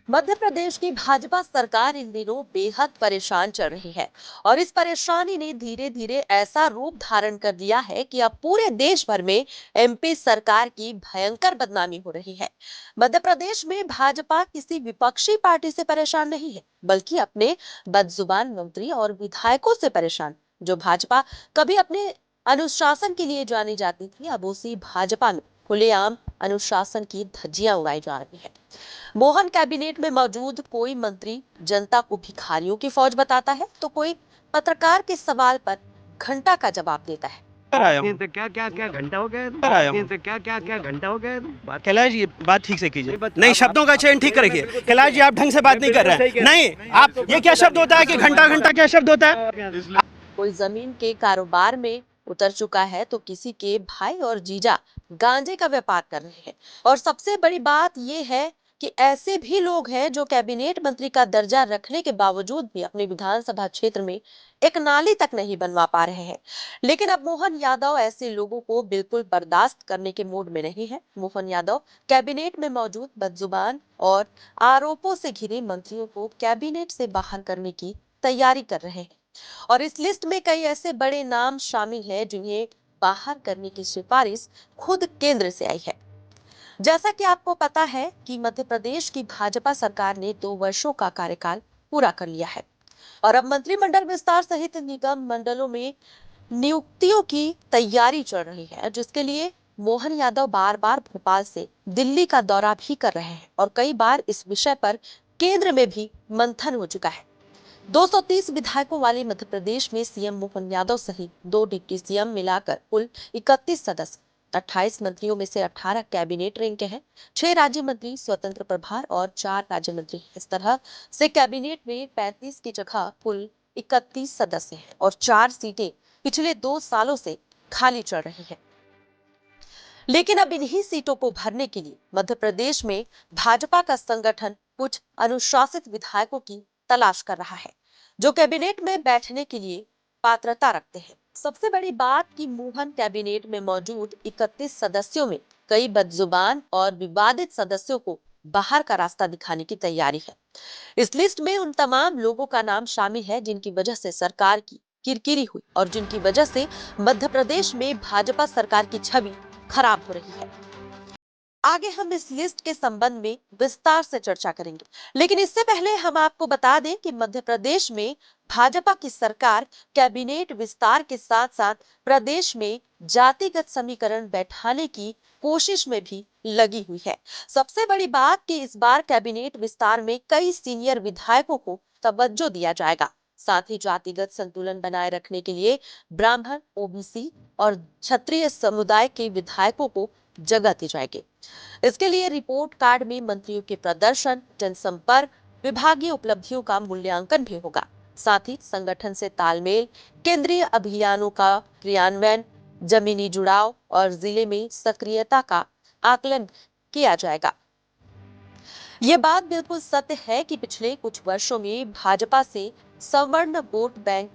मध्य प्रदेश की भाजपा सरकार इन दिनों बेहद परेशान चल रही है और इस परेशानी ने धीरे धीरे ऐसा रूप धारण कर लिया है कि अब पूरे देश भर में एमपी सरकार की भयंकर बदनामी हो रही है। मध्य प्रदेश में भाजपा किसी विपक्षी पार्टी से परेशान नहीं है, बल्कि अपने बदजुबान मंत्री और विधायकों से परेशान। जो भाजपा कभी अपने अनुशासन के लिए जानी जाती थी, अब उसी भाजपा में खुलेआम अनुशासन की धज्जियां उड़ाई जा रही है। मोहन कैबिनेट में मौजूद कोई मंत्री जनता को भिखारियों की फौज बताता है, तो कोई पत्रकार के सवाल पर घंटा का जवाब देता है। आया हूँ। से क्या क्या क्या घंटा हो गया आया हूँ। से क्या क्या क्या घंटा हो गया बात कैलाश जी बात ठीक से कीजिए। बात- नहीं, आप- शब्दों का चयन ठीक रखिए। कैलाश जी आप ढंग से बात नहीं कर रहे हैं। नहीं, आप ये क्या शब्द होता है कि घंटा घंटा क्या शब्द होता है? कोई जमीन के कारोबार में उतर चुका है, तो किसी के भाई और जीजा गांजे का व्यापार कर रहे हैं। और सबसे बड़ी बात यह है कि ऐसे भी लोग हैं जो कैबिनेट मंत्री का दर्जा रखने के बावजूद भी अपने विधानसभा क्षेत्र में एक नाली तक नहीं बनवा पा रहे हैं। लेकिन अब मोहन यादव ऐसे लोगों को बिल्कुल बर्दाश्त करने के मूड में नहीं है। मोहन यादव कैबिनेट में मौजूद बदजुबान और आरोपों से घिरे मंत्रियों को कैबिनेट से बाहर करने की तैयारी कर रहे हैं। और इस लिस्ट में कई ऐसे बड़े नाम शामिल हैं जिन्हें बाहर करने की सिफारिश खुद केंद्र से आई है। जैसा कि आपको पता है कि मध्य प्रदेश की भाजपा सरकार ने 2 वर्षों का कार्यकाल पूरा कर लिया है और अब मंत्रिमंडल विस्तार सहित निगम मंडलों में नियुक्तियों की तैयारी चल रही है, जिसके लिए मोहन यादव बार बार भोपाल से दिल्ली का दौरा भी कर रहे हैं और कई बार इस विषय पर केंद्र में भी मंथन हो चुका है। 230 विधायकों वाले मध्य प्रदेश में सीएम मोहन यादव सहित 2 डिप्टी सीएम मिलाकर कुल 31 सदस्य, 28 मंत्रियों में से 18 कैबिनेट रैंक के हैं, 6 राज्य मंत्री स्वतंत्र प्रभार और 4 राज्य मंत्री। इस तरह से कैबिनेट में 35 की जगह कुल 31 सदस्य हैं और 4 सीटें पिछले 2 सालों से खाली चल रही हैं। लेकिन अब इन्हीं सीटों को भरने के लिए मध्य प्रदेश में भाजपा का संगठन कुछ अनुशासित विधायकों की तलाश कर रहा है, जो कैबिनेट में बैठने के लिए पात्रता रखते हैं। सबसे बड़ी बात कि मोहन कैबिनेट में मौजूद 31 सदस्यों में कई बदजुबान और विवादित सदस्यों को बाहर का रास्ता दिखाने की तैयारी है। इस लिस्ट में उन तमाम लोगों का नाम शामिल है जिनकी वजह से सरकार की किरकिरी हुई और जिनकी वजह से मध्य प्रदेश में भाजपा सरकार की छवि खराब हो रही है। आगे हम इस लिस्ट के संबंध में विस्तार से चर्चा करेंगे, लेकिन इससे पहले हम आपको बता दें कि मध्य प्रदेश में भाजपा की सरकार कैबिनेट विस्तार के साथ साथ प्रदेश में जातिगत समीकरण बैठाने की कोशिश में भी लगी हुई है। सबसे बड़ी बात कि इस बार कैबिनेट विस्तार में कई सीनियर विधायकों को तवज्जो दिया जाएगा। साथ ही जातिगत संतुलन बनाए रखने के लिए ब्राह्मण, ओबीसी और क्षत्रिय समुदाय के विधायकों को जगह दी जाएगी। इसके लिए रिपोर्ट कार्ड में मंत्रियों के प्रदर्शन, जनसंपर्क, विभागीय उपलब्धियों का मूल्यांकन भी होगा। साथ ही संगठन से तालमेल, केंद्रीय अभियानों का क्रियान्वयन, जमीनी जुड़ाव और जिले में सक्रियता का आकलन किया जाएगा। ये बात बिल्कुल सत्य है कि पिछले कुछ वर्षों में भाजपा से सवर्ण वोट बैंक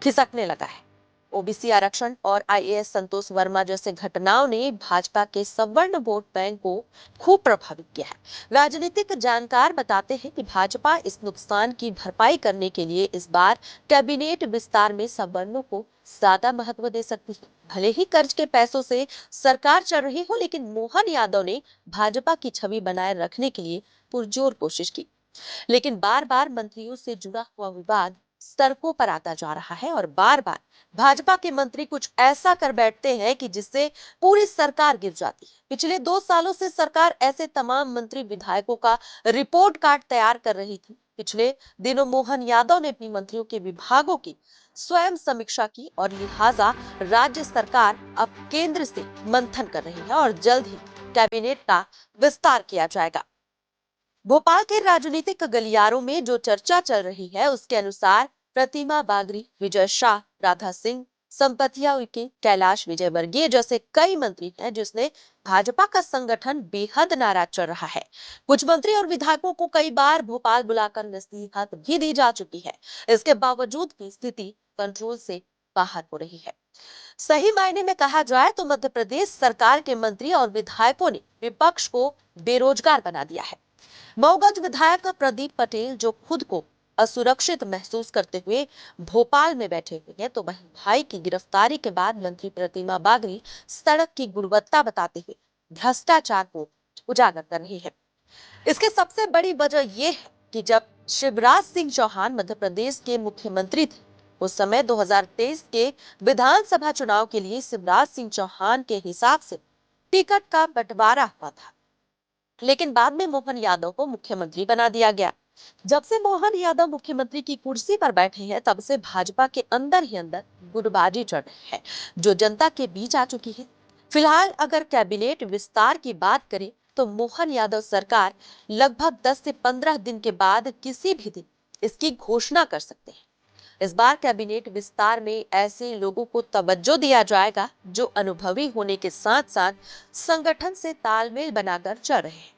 खिसकने लगा है। ओबीसी आरक्षण और आईएएस संतोष वर्मा जैसे घटनाओं ने भाजपा के सवर्ण वोट बैंक को खूब प्रभावित किया है। राजनीतिक जानकार बताते हैं कि भाजपा इस नुकसान की भरपाई करने के लिए इस बार कैबिनेट विस्तार में सवर्णों को ज्यादा महत्व दे सकती है। भले ही कर्ज के पैसों से सरकार चल रही हो, लेकिन मोहन यादव ने भाजपा की छवि बनाए रखने के लिए पुरजोर कोशिश की। लेकिन बार बार मंत्रियों से जुड़ा हुआ विवाद सड़कों पर आता जा रहा है और बार बार भाजपा के मंत्री कुछ ऐसा कर बैठते हैं कि जिससे पूरी सरकार गिर जाती है। पिछले 2 सालों से सरकार ऐसे तमाम मंत्री विधायकों का रिपोर्ट कार्ड तैयार कर रही थी। पिछले दिनों मोहन यादव ने अपनी मंत्रियों के विभागों की स्वयं समीक्षा की और लिहाजा राज्य सरकार अब केंद्र से मंथन कर रही है और जल्द ही कैबिनेट का विस्तार किया जाएगा। भोपाल के राजनीतिक गलियारों में जो चर्चा चल रही है उसके अनुसार प्रतिमा बागरी, विजय शाह, राधा सिंह, संपतिया उइके, कैलाश विजयवर्गीय जैसे कई मंत्री हैं जिसने भाजपा का संगठन बेहद नाराज चल रहा है। कुछ मंत्री और विधायकों को कई बार भोपाल बुलाकर नसीहत भी दी जा चुकी है। इसके बावजूद भी स्थिति कंट्रोल से बाहर हो रही है। सही मायने में कहा जाए तो मध्य प्रदेश सरकार के मंत्री और विधायकों ने विपक्ष को बेरोजगार बना दिया है। मऊगंज विधायक प्रदीप पटेल जो खुद को असुरक्षित महसूस करते हुए भोपाल में बैठे हुए हैं, तो वहीं भाई की गिरफ्तारी के बाद मंत्री प्रतिमा बागरी सड़क की गुणवत्ता बताते हुए भ्रष्टाचार को उजागर कर रही है। इसकी सबसे बड़ी वजह यह है कि जब शिवराज सिंह चौहान मध्य प्रदेश के मुख्यमंत्री थे, उस समय 2023 के विधानसभा चुनाव के लिए शिवराज सिंह चौहान के हिसाब से टिकट का बंटवारा हुआ था, लेकिन बाद में मोहन यादव को मुख्यमंत्री बना दिया गया। जब से मोहन यादव मुख्यमंत्री की कुर्सी पर बैठे हैं, तब से भाजपा के अंदर ही अंदर गुटबाजी चल रही है, जो जनता के बीच आ चुकी है। फिलहाल अगर कैबिनेट विस्तार की बात करें, तो मोहन यादव सरकार लगभग 10 से 15 दिन के बाद किसी भी दिन इसकी घोषणा कर सकते हैं। इस बार कैबिनेट विस्तार में ऐसे लोगों को तवज्जो दिया जाएगा जो अनुभवी होने के साथ साथ संगठन से तालमेल बनाकर चल रहे हैं।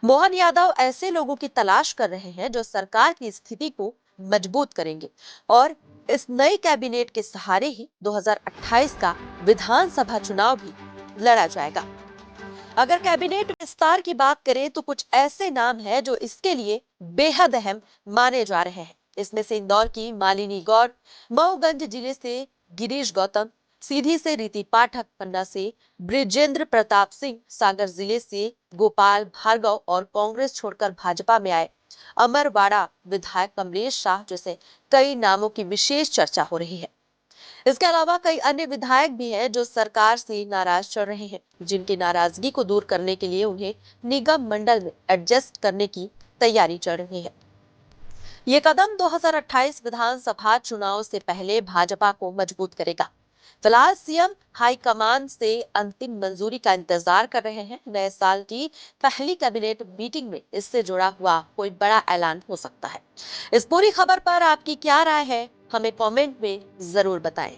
मोहन यादव ऐसे लोगों की तलाश कर रहे हैं जो सरकार की स्थिति को मजबूत करेंगे, और इस नई कैबिनेट के सहारे ही 2028 का विधानसभा चुनाव भी लड़ा जाएगा। अगर कैबिनेट विस्तार की बात करें, तो कुछ ऐसे नाम हैं जो इसके लिए बेहद अहम माने जा रहे हैं। इसमें से इंदौर की मालिनी गौड़, मऊगंज जिले से गिरीश गौतम, सीधी से रीति पाठक, पन्ना से ब्रिजेंद्र प्रताप सिंह, सागर जिले से गोपाल भार्गव और कांग्रेस छोड़कर भाजपा में आए अमरवाड़ा विधायक कमलेश शाह जैसे कई नामों की विशेष चर्चा हो रही है। इसके अलावा कई अन्य विधायक भी हैं जो सरकार से नाराज चल रहे हैं, जिनकी नाराजगी को दूर करने के लिए उन्हें निगम मंडल में एडजस्ट करने की तैयारी चल रही है। ये कदम 2028 विधानसभा चुनाव से पहले भाजपा को मजबूत करेगा। फिलहाल सीएम हाईकमान से अंतिम मंजूरी का इंतजार कर रहे हैं। नए साल की पहली कैबिनेट मीटिंग में इससे जुड़ा हुआ कोई बड़ा ऐलान हो सकता है। इस पूरी खबर पर आपकी क्या राय है, हमें कमेंट में जरूर बताएं।